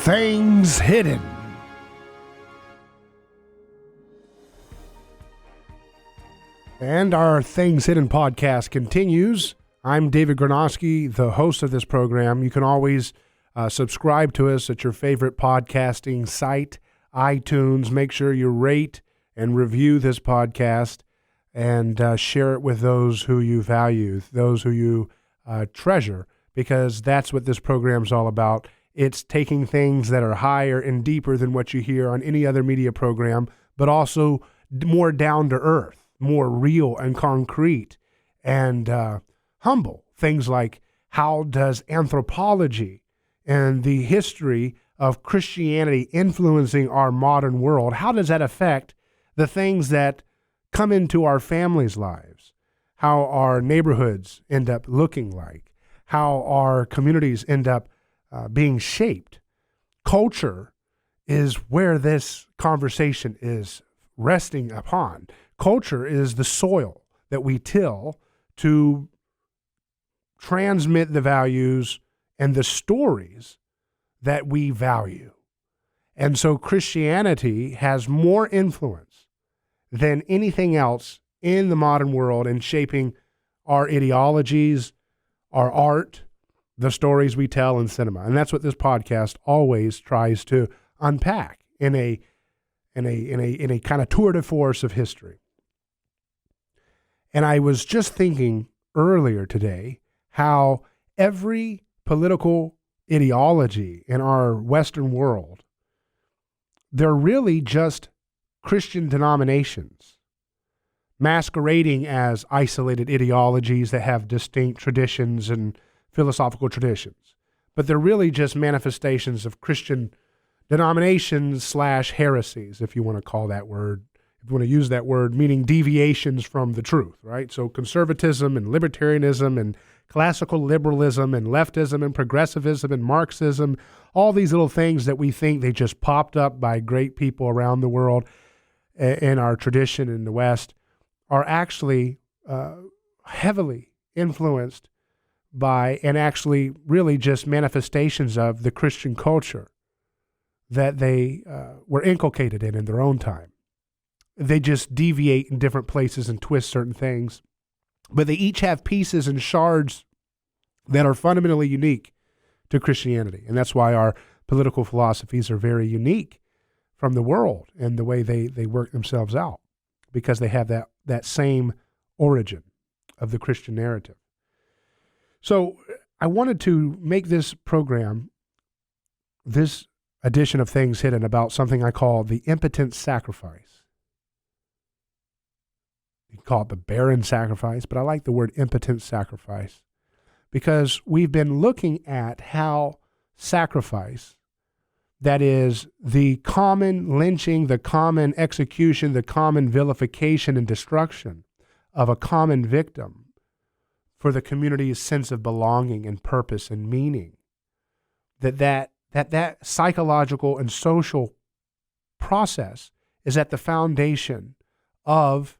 Things Hidden. And our Things Hidden podcast continues. I'm David Gornoski, the host of this program. You can always subscribe to us at your favorite podcasting site, iTunes. Make sure you rate and review this podcast and share it with those who you value, those who you treasure, because that's what this program's all about. It's taking things that are higher and deeper than what you hear on any other media program, but also more down to earth, more real and concrete and humble. Things like, how does anthropology and the history of Christianity influencing our modern world, how does that affect the things that come into our families' lives? How our neighborhoods end up looking like? How our communities end up being shaped? Culture is where this conversation is resting upon. Culture is the soil that we till to transmit the values and the stories that we value. And so Christianity has more influence than anything else in the modern world in shaping our ideologies, our art, the stories we tell in cinema. And that's what this podcast always tries to unpack in a kind of tour de force of history. And I was just thinking earlier today how every political ideology in our Western world, they're really just Christian denominations masquerading as isolated ideologies that have distinct traditions and philosophical traditions. But they're really just manifestations of Christian denominations / heresies, if you want to call that word, if you want to use that word, meaning deviations from the truth, right? So conservatism and libertarianism and classical liberalism and leftism and progressivism and Marxism, all these little things that we think they just popped up by great people around the world in our tradition in the West, are actually heavily influenced by, and actually really just manifestations of, the Christian culture that they were inculcated in their own time. They just deviate in different places and twist certain things, but they each have pieces and shards that are fundamentally unique to Christianity. And that's why our political philosophies are very unique from the world and the way they work themselves out, because they have that same origin of the Christian narrative. So I wanted to make this program, this edition of Things Hidden, about something I call the impotent sacrifice. You can call it the barren sacrifice, but I like the word impotent sacrifice because we've been looking at how sacrifice, that is the common lynching, the common execution, the common vilification and destruction of a common victim for the community's sense of belonging and purpose and meaning, that psychological and social process is at the foundation of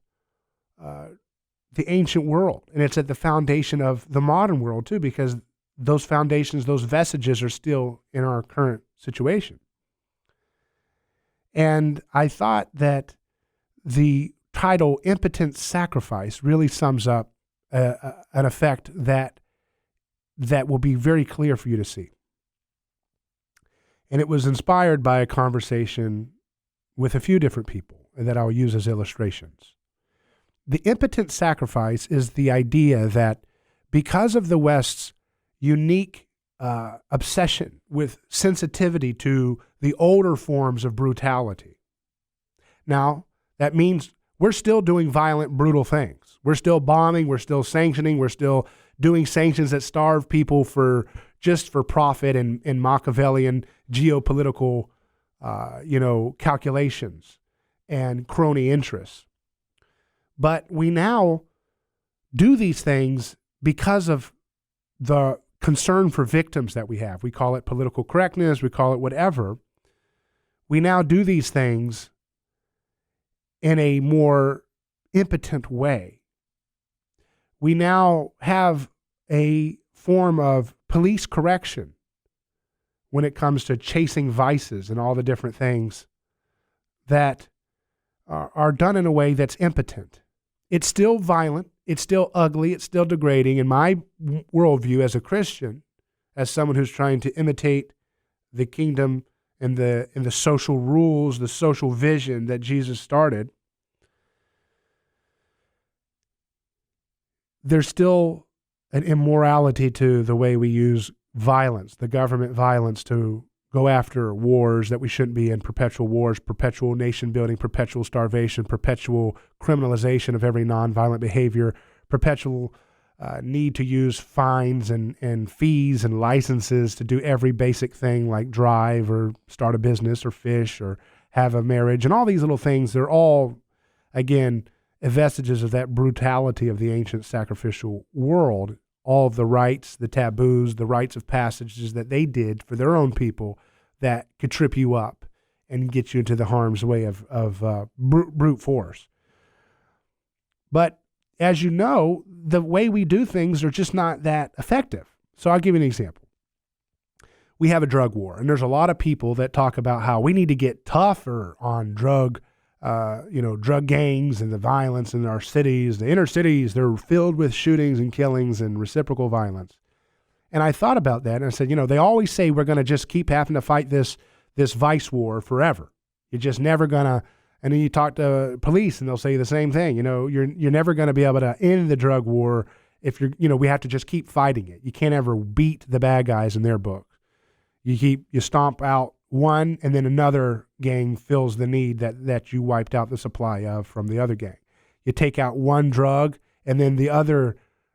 the ancient world. And it's at the foundation of the modern world too, because those foundations, those vestiges are still in our current situation. And I thought that the title Impotent Sacrifice really sums up an effect that will be very clear for you to see. And it was inspired by a conversation with a few different people that I'll use as illustrations. The impotent sacrifice is the idea that because of the West's unique obsession with sensitivity to the older forms of brutality. Now, that means we're still doing violent, brutal things. We're still bombing, we're still sanctioning, we're still doing sanctions that starve people for profit and Machiavellian geopolitical calculations and crony interests. But we now do these things because of the concern for victims that we have. We call it political correctness, we call it whatever. We now do these things in a more impotent way. We now have a form of police correction when it comes to chasing vices and all the different things that are done in a way that's impotent. It's still violent. It's still ugly. It's still degrading. In my worldview as a Christian, as someone who's trying to imitate the kingdom and the social rules, the social vision that Jesus started, there's still an immorality to the way we use violence, the government violence, to go after wars that we shouldn't be in, perpetual wars, perpetual nation building, perpetual starvation, perpetual criminalization of every nonviolent behavior, perpetual need to use fines and fees and licenses to do every basic thing like drive or start a business or fish or have a marriage. And all these little things, they're all, again, vestiges of that brutality of the ancient sacrificial world. All of the rites, the taboos, the rites of passages that they did for their own people that could trip you up and get you into the harm's way of brute force. But as you know, the way we do things are just not that effective. So I'll give you an example. We have a drug war, and there's a lot of people that talk about how we need to get tougher on drug gangs and the violence in our cities. The inner cities, they're filled with shootings and killings and reciprocal violence. And I thought about that, and I said, they always say we're going to just keep having to fight this vice war forever. You're just never going to, and then you talk to police and they'll say the same thing. You're never going to be able to end the drug war if we have to just keep fighting it. You can't ever beat the bad guys in their book. You stomp out one, and then another gang fills the need that you wiped out the supply of from the other gang. You take out one drug, and then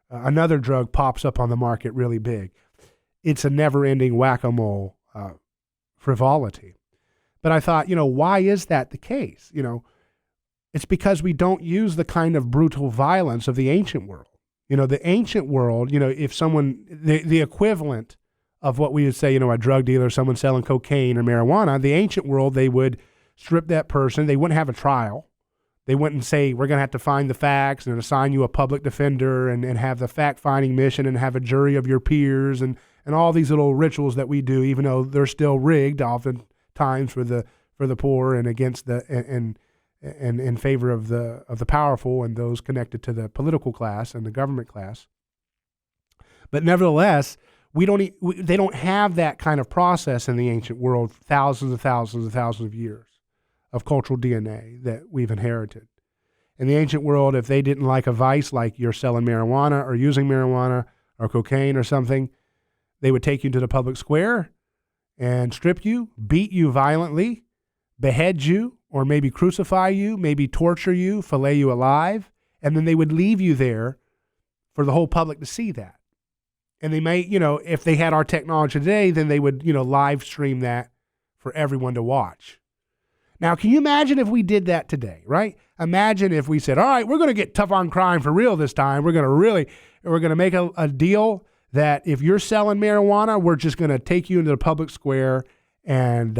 another drug pops up on the market really big. It's a never-ending whack-a-mole frivolity. But I thought, why is that the case? It's because we don't use the kind of brutal violence of the ancient world. The ancient world, if someone, the equivalent of what we would say, a drug dealer, someone selling cocaine or marijuana, the ancient world, they would strip that person. They wouldn't have a trial. They wouldn't say, we're going to have to find the facts and assign you a public defender and have the fact-finding mission and have a jury of your peers and all these little rituals that we do, even though they're still rigged oftentimes for the poor and against and in favor of the powerful and those connected to the political class and the government class. But nevertheless, they don't have that kind of process in the ancient world, thousands and thousands and thousands of years of cultural DNA that we've inherited. In the ancient world, if they didn't like a vice, like you're selling marijuana or using marijuana or cocaine or something, they would take you to the public square and strip you, beat you violently, behead you, or maybe crucify you, maybe torture you, fillet you alive, and then they would leave you there for the whole public to see that. And they may, if they had our technology today, then they would, live stream that for everyone to watch. Now, can you imagine if we did that today, right? Imagine if we said, all right, we're going to get tough on crime for real this time. We're going to make a deal that if you're selling marijuana, we're just going to take you into the public square and,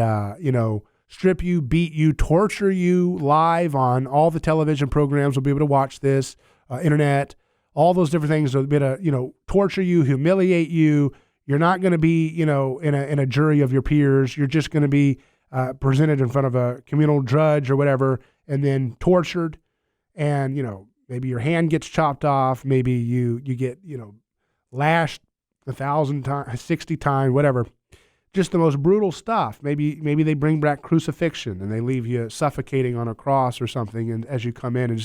strip you, beat you, torture you live on all the television programs. We'll be able to watch this, internet, all those different things. Will be able to, torture you, humiliate you. You're not going to be, in a jury of your peers. You're just going to be presented in front of a communal judge or whatever, and then tortured. And, maybe your hand gets chopped off. Maybe you get, lashed 1,000 times, 60 times, whatever. Just the most brutal stuff. Maybe they bring back crucifixion and they leave you suffocating on a cross or something. And as you come in,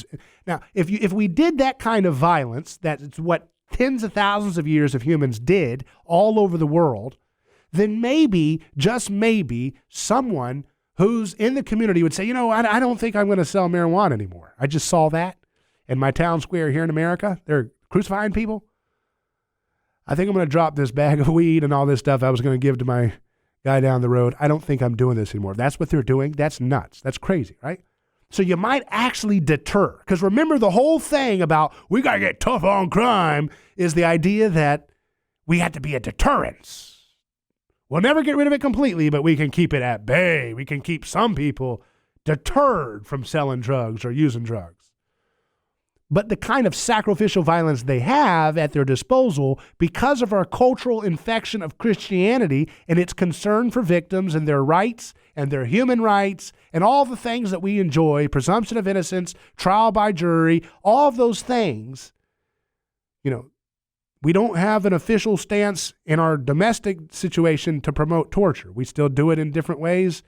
now if we did that kind of violence, that's what tens of thousands of years of humans did all over the world, then maybe, just maybe, someone who's in the community would say, I don't think I'm going to sell marijuana anymore. I just saw that in my town square here in America. They're crucifying people. I think I'm going to drop this bag of weed and all this stuff I was going to give to my guy down the road. I don't think I'm doing this anymore. That's what they're doing. That's nuts. That's crazy, right? So you might actually deter. Because remember, the whole thing about we got to get tough on crime is the idea that we have to be a deterrence. We'll never get rid of it completely, but we can keep it at bay. We can keep some people deterred from selling drugs or using drugs. but the kind of sacrificial violence they have at their disposal because of our cultural infection of Christianity and its concern for victims and their rights and their human rights and all the things that we enjoy, presumption of innocence, trial by jury, all of those things. We don't have an official stance in our domestic situation to promote torture. We still do it in different ways,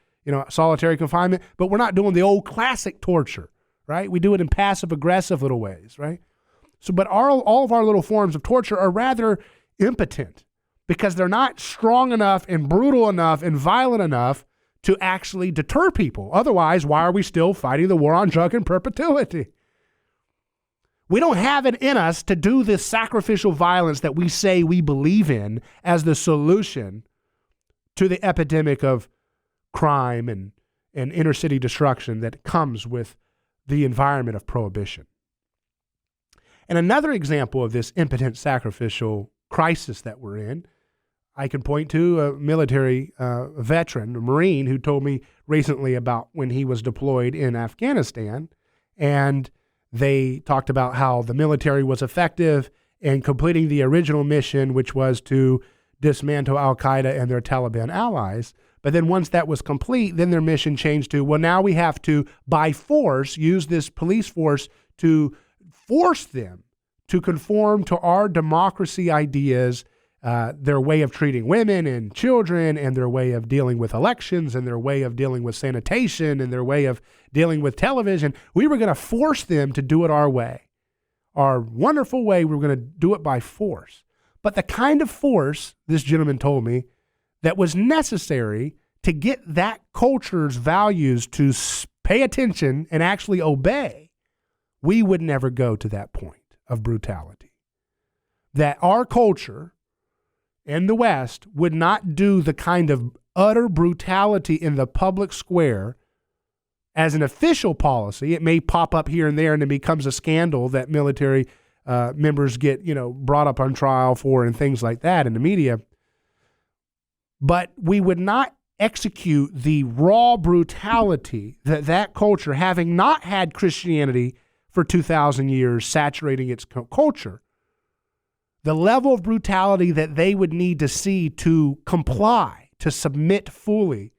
solitary confinement, but we're not doing the old classic torture, right? We do it in passive-aggressive little ways, right? But all of our little forms of torture are rather impotent because they're not strong enough and brutal enough and violent enough to actually deter people. Otherwise, why are we still fighting the war on drug in perpetuity? We don't have it in us to do this sacrificial violence that we say we believe in as the solution to the epidemic of crime and inner city destruction that comes with the environment of prohibition. And another example of this impotent sacrificial crisis that we're in, I can point to a military veteran, a Marine, who told me recently about when he was deployed in Afghanistan, and they talked about how the military was effective in completing the original mission, which was to dismantle al-Qaeda and their Taliban allies. But then once that was complete, then their mission changed to, well, now we have to, by force, use this police force to force them to conform to our democracy ideas, their way of treating women and children, and their way of dealing with elections, and their way of dealing with sanitation, and their way of dealing with television. We were going to force them to do it our way, our wonderful way. We were going to do it by force. But the kind of force, this gentleman told me, that was necessary to get that culture's values to pay attention and actually obey, we would never go to that point of brutality. That our culture in the West would not do the kind of utter brutality in the public square as an official policy. It may pop up here and there and it becomes a scandal that military members get, brought up on trial for and things like that in the media. But we would not execute the raw brutality that culture, having not had Christianity for 2,000 years saturating its culture, the level of brutality that they would need to see to comply, to submit fully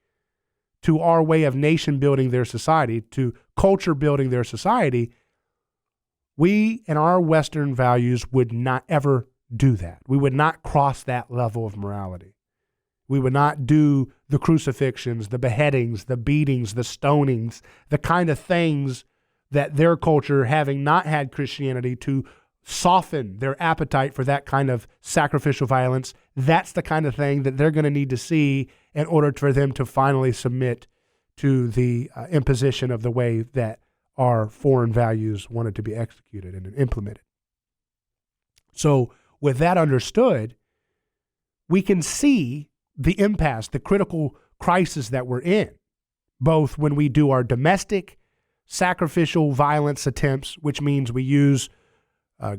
to our way of nation building their society, to culture building their society, we and our Western values would not ever do that. We would not cross that level of morality. We would not do the crucifixions, the beheadings, the beatings, the stonings, the kind of things that their culture, having not had Christianity to soften their appetite for that kind of sacrificial violence, that's the kind of thing that they're going to need to see in order for them to finally submit to the imposition of the way that our foreign values wanted to be executed and implemented. So with that understood, we can see the impasse, the critical crisis that we're in, both when we do our domestic sacrificial violence attempts, which means we use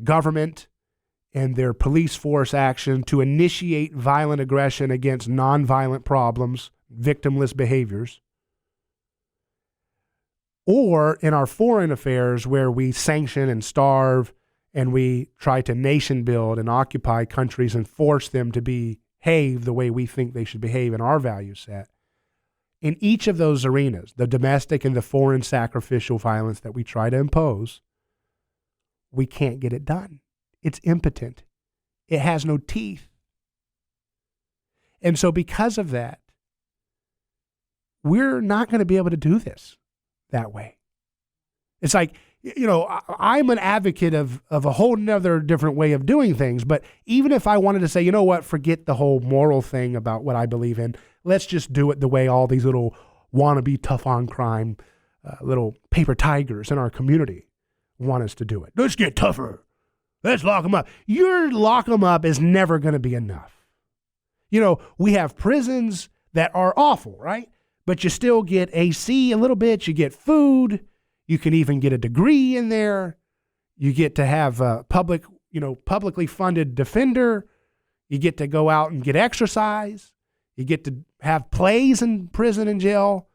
government and their police force action to initiate violent aggression against nonviolent problems, victimless behaviors, or in our foreign affairs where we sanction and starve and we try to nation build and occupy countries and force them to behave the way we think they should behave in our value set. In each of those arenas, the domestic and the foreign sacrificial violence that we try to impose, we can't get it done. It's impotent. It has no teeth. And so because of that, we're not going to be able to do this that way. It's like, I'm an advocate of a whole nother different way of doing things. But even if I wanted to say, forget the whole moral thing about what I believe in, let's just do it the way all these little wannabe tough on crime, little paper tigers in our community want us to do it. Let's get tougher. Let's lock them up. Your lock them up is never going to be enough. We have prisons that are awful, right? But you still get AC a little bit. You get food. You can even get a degree in there. You get to have a publicly funded defender. You get to go out and get exercise. You get to have plays in prison and jail.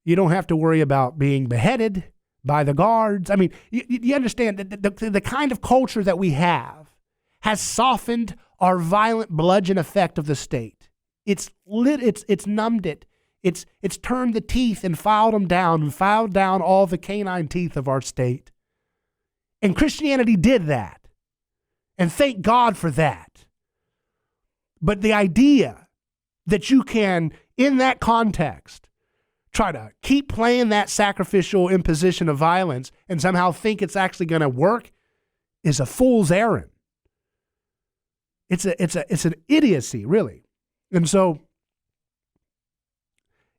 You don't have to worry about being beheaded by the guards. I mean, you understand that the kind of culture that we have has softened our violent bludgeon effect of the state. It's numbed it. It's turned the teeth and filed them down and filed down all the canine teeth of our state. And Christianity did that. And thank God for that. But the idea that you can, in that context, try to keep playing that sacrificial imposition of violence and somehow think it's actually going to work is a fool's errand. It's an idiocy, really. And so,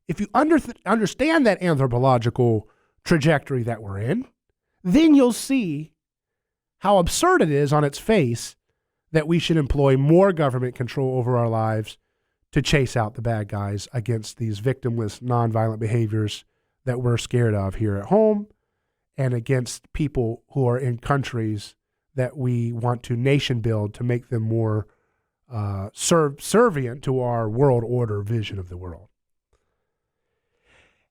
if you understand that anthropological trajectory that we're in, then you'll see how absurd it is on its face that we should employ more government control over our lives to chase out the bad guys against these victimless, nonviolent behaviors that we're scared of here at home and against people who are in countries that we want to nation build to make them more subservient to our world order vision of the world.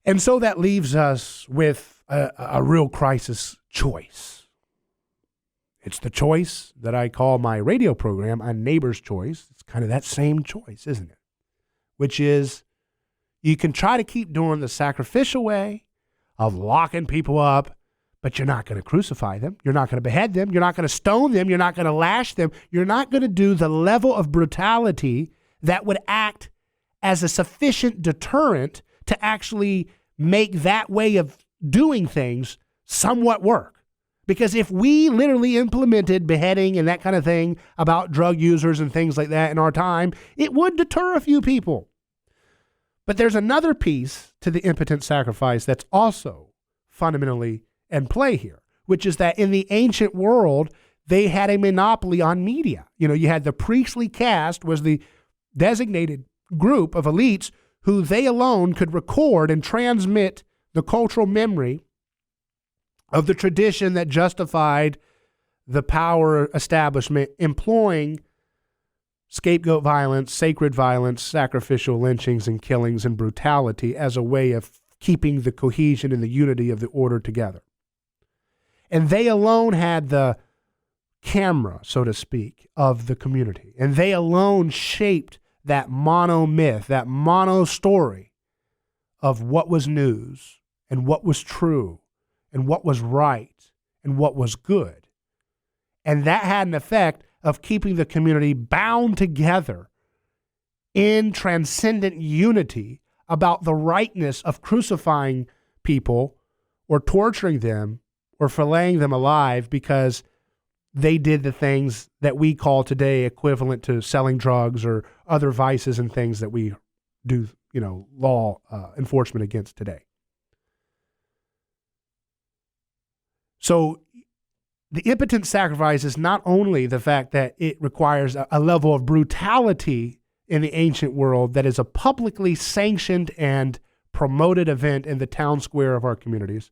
And so that leaves us with a real crisis choice. It's the choice that I call my radio program A Neighbor's Choice. It's kind of that same choice, isn't it? Which is you can try to keep doing the sacrificial way of locking people up, but you're not going to crucify them. You're not going to behead them. You're not going to stone them. You're not going to lash them. You're not going to do the level of brutality that would act as a sufficient deterrent to actually make that way of doing things somewhat work. Because if we literally implemented beheading and that kind of thing about drug users and things like that in our time, it would deter a few people. But there's another piece to the impotent sacrifice that's also fundamentally in play here, which is that in the ancient world, they had a monopoly on media. You know, you had the priestly caste was the designated group of elites who they alone could record and transmit the cultural memory of the tradition that justified the power establishment employing scapegoat violence, sacred violence, sacrificial lynchings and killings and brutality as a way of keeping the cohesion and the unity of the order together. And they alone had the camera, so to speak, of the community. And they alone shaped that mono myth, that mono story of what was news and what was true and what was right and what was good. And that had an effect of keeping the community bound together in transcendent unity about the rightness of crucifying people or torturing them or filleting them alive because they did the things that we call today equivalent to selling drugs or other vices and things that we do, law enforcement against today. So the impotent sacrifice is not only the fact that it requires a level of brutality in the ancient world that is a publicly sanctioned and promoted event in the town square of our communities,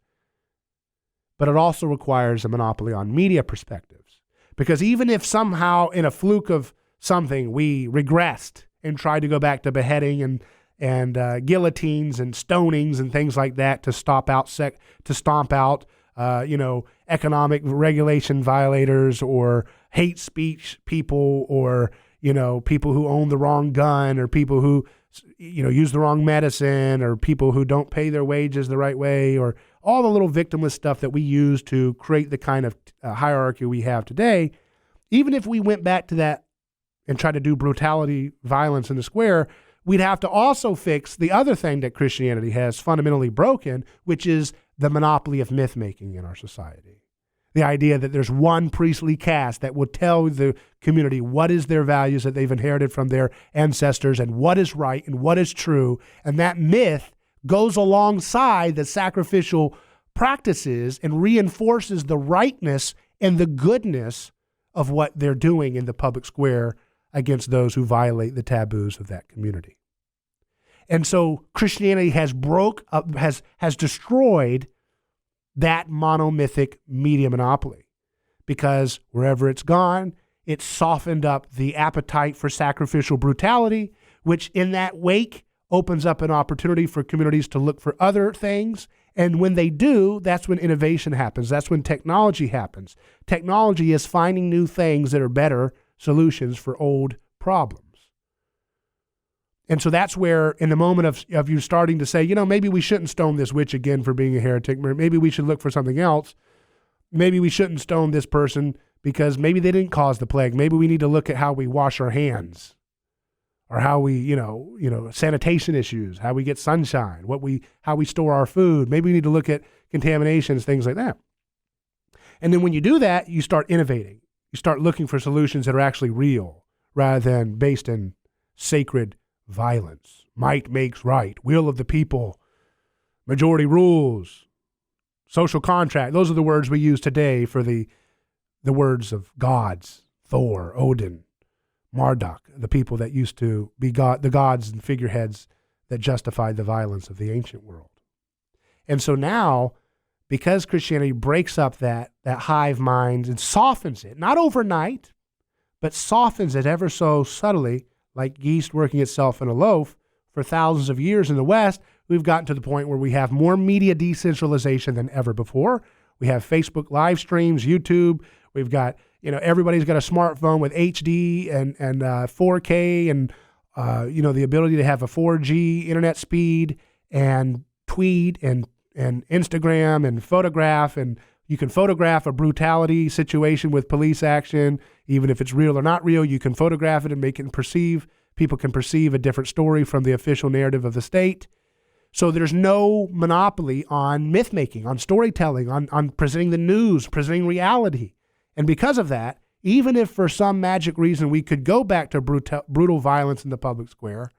but it also requires a monopoly on media perspectives. Because even if somehow in a fluke of something we regressed and tried to go back to beheading and guillotines and stonings and things like that to stomp out economic regulation violators or hate speech people or, people who own the wrong gun or people who, use the wrong medicine or people who don't pay their wages the right way or all the little victimless stuff that we use to create the kind of hierarchy we have today. Even if we went back to that and tried to do brutality, violence in the square, we'd have to also fix the other thing that Christianity has fundamentally broken, which is the monopoly of myth-making in our society. The idea that there's one priestly caste that will tell the community what is their values that they've inherited from their ancestors and what is right and what is true. And that myth goes alongside the sacrificial practices and reinforces the rightness and the goodness of what they're doing in the public square against those who violate the taboos of that community. And so Christianity has destroyed that monomythic media monopoly because wherever it's gone, it's softened up the appetite for sacrificial brutality, which in that wake opens up an opportunity for communities to look for other things And when they do, that's when innovation happens. That's when technology happens. Technology is finding new things that are better solutions for old problems. And so that's where, in the moment of you starting to say, you know, maybe we shouldn't stone this witch again for being a heretic. Maybe we should look for something else. Maybe we shouldn't stone this person because maybe they didn't cause the plague. Maybe we need to look at how we wash our hands, or how we, you know, sanitation issues, how we get sunshine, how we store our food. Maybe we need to look at contaminations, things like that. And then when you do that, you start innovating. You start looking for solutions that are actually real rather than based in sacred violence. Might makes right. Will of the people. Majority rules. Social contract. Those are the words we use today for the words of gods. Thor, Odin, Marduk, the people that used to be the gods and figureheads that justified the violence of the ancient world. And so now, because Christianity breaks up that hive mind and softens it, not overnight, but softens it ever so subtly, like yeast working itself in a loaf for thousands of years in the West, we've gotten to the point where we have more media decentralization than ever before. We have Facebook live streams, YouTube. We've got, you know, everybody's got a smartphone with HD and 4K and, you know, the ability to have a 4G internet speed and tweet and Instagram and photograph, and you can photograph a brutality situation with police action, even if it's real or not real. You can photograph it and make it perceive. People can perceive a different story from the official narrative of the state. So there's no monopoly on myth making, on storytelling, on presenting the news, presenting reality. And because of that, even if for some magic reason we could go back to brutal violence in the public square,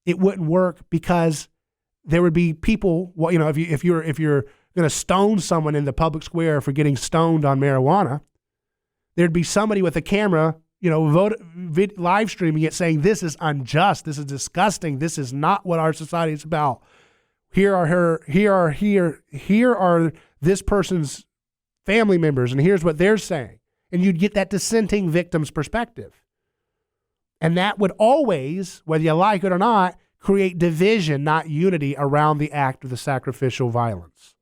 it wouldn't work, because there would be people, well, you know, if you're going to stone someone in the public square for getting stoned on marijuana, there'd be somebody with a camera, you know, live streaming it, saying this is unjust, this is disgusting, this is not what our society is about. Here are this person's family members, and here's what they're saying. And you'd get that dissenting victim's perspective. And that would always, whether you like it or not, create division, not unity, around the act of the sacrificial violence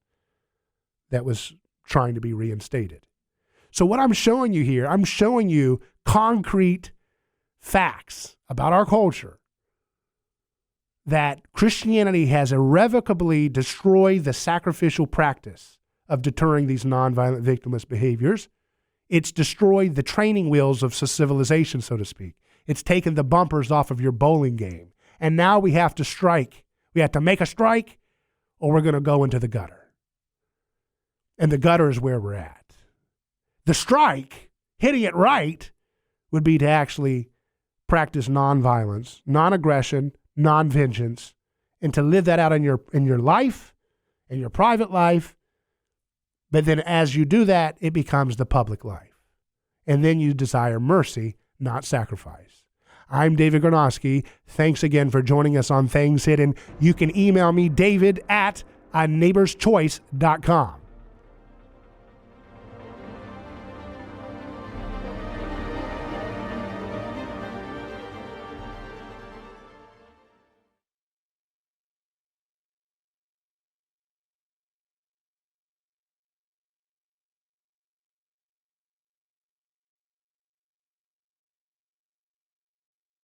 that was trying to be reinstated. So what I'm showing you here, I'm showing you concrete facts about our culture that Christianity has irrevocably destroyed the sacrificial practice of deterring these nonviolent victimless behaviors. It's destroyed the training wheels of civilization, so to speak. It's taken the bumpers off of your bowling game. And now we have to strike. We have to make a strike, or we're going to go into the gutter. And the gutter is where we're at. The strike, hitting it right, would be to actually practice nonviolence, non-aggression, non-vengeance, and to live that out in your life, in your private life. But then as you do that, it becomes the public life. And then you desire mercy, not sacrifice. I'm David Gornoski. Thanks again for joining us on Things Hidden. You can email me, David@aneighborschoice.com.